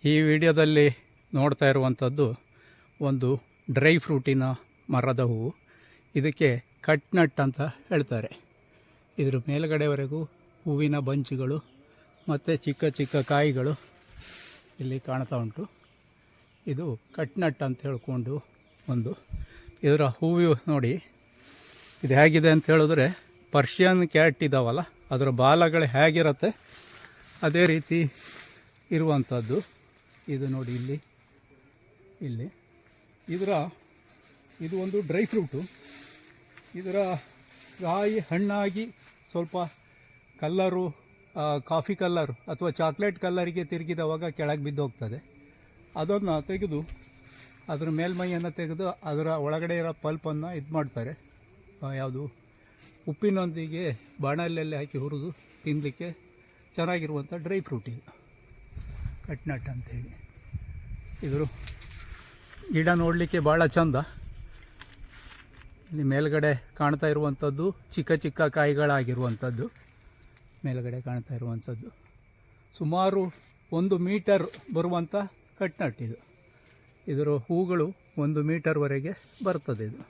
ಈ ವಿಡಿಯೋದಲ್ಲಿ ನೋಡ್ತಾ ಇರುವಂಥದ್ದು ಒಂದು ಡ್ರೈ ಫ್ರೂಟಿನ ಮರದ ಹೂವು. ಇದಕ್ಕೆ ಕಟ್ ನಟ್ ಅಂತ ಹೇಳ್ತಾರೆ. ಇದರ ಮೇಲುಗಡೆವರೆಗೂ ಹೂವಿನ ಬಂಚುಗಳು ಮತ್ತು ಚಿಕ್ಕ ಚಿಕ್ಕ ಕಾಯಿಗಳು ಇಲ್ಲಿ ಕಾಣ್ತಾ ಉಂಟು. ಇದು ಕಟ್ ನಟ್ ಅಂತ ಹೇಳ್ಕೊಂಡು ಇದರ ಹೂವು ನೋಡಿ, ಇದು ಹೇಗಿದೆ ಅಂತ ಹೇಳಿದ್ರೆ ಪರ್ಷಿಯನ್ ಕ್ಯಾಟ್ ಇದ್ದಾವಲ್ಲ ಅದರ ಬಾಲಗಳು ಹೇಗಿರುತ್ತೆ ಅದೇ ರೀತಿ ಇರುವಂಥದ್ದು. ಇದು ನೋಡಿ ಇಲ್ಲಿ ಇದು ಒಂದು ಡ್ರೈ ಫ್ರೂಟು. ಇದರ ಕಾಯಿ ಹಣ್ಣಾಗಿ ಸ್ವಲ್ಪ ಕಲ್ಲರು, ಕಾಫಿ ಕಲ್ಲರು ಅಥವಾ ಚಾಕ್ಲೇಟ್ ಕಲ್ಲರಿಗೆ ತಿರುಗಿದವಾಗ ಕೆಳಗೆ ಬಿದ್ದು ಹೋಗ್ತದೆ. ಅದನ್ನು ತೆಗೆದು ಅದರ ಮೇಲ್ಮೈಯನ್ನು ತೆಗೆದು ಅದರ ಒಳಗಡೆ ಇರೋ ಪಲ್ಪನ್ನು ಇದು ಮಾಡ್ತಾರೆ. ಯಾವುದು ಉಪ್ಪಿನೊಂದಿಗೆ ಬಾಣಲೆಯಲ್ಲಿ ಹಾಕಿ ಹುರಿದು ತಿನ್ನಲಿಕ್ಕೆ ಚೆನ್ನಾಗಿರುವಂಥ ಡ್ರೈ ಫ್ರೂಟ್ ಇದು ಕಟ್ ನಟ್ ಅಂಥೇಳಿ. ಇದ್ರ ಗಿಡ ನೋಡಲಿಕ್ಕೆ ಭಾಳ ಚಂದ. ಇಲ್ಲಿ ಮೇಲ್ಗಡೆ ಕಾಣ್ತಾ ಇರುವಂಥದ್ದು ಚಿಕ್ಕ ಚಿಕ್ಕ ಕಾಯಿಗಳಾಗಿರುವಂಥದ್ದು ಮೇಲ್ಗಡೆ ಕಾಣ್ತಾ ಇರುವಂಥದ್ದು. ಸುಮಾರು 1 ಮೀಟರ್ ಬರುವಂಥ ಕಟ್ ನಟ್ ಇದು. ಇದರ ಹೂಗಳು 1 ಮೀಟರ್ವರೆಗೆ ಬರ್ತದೆ ಇದು.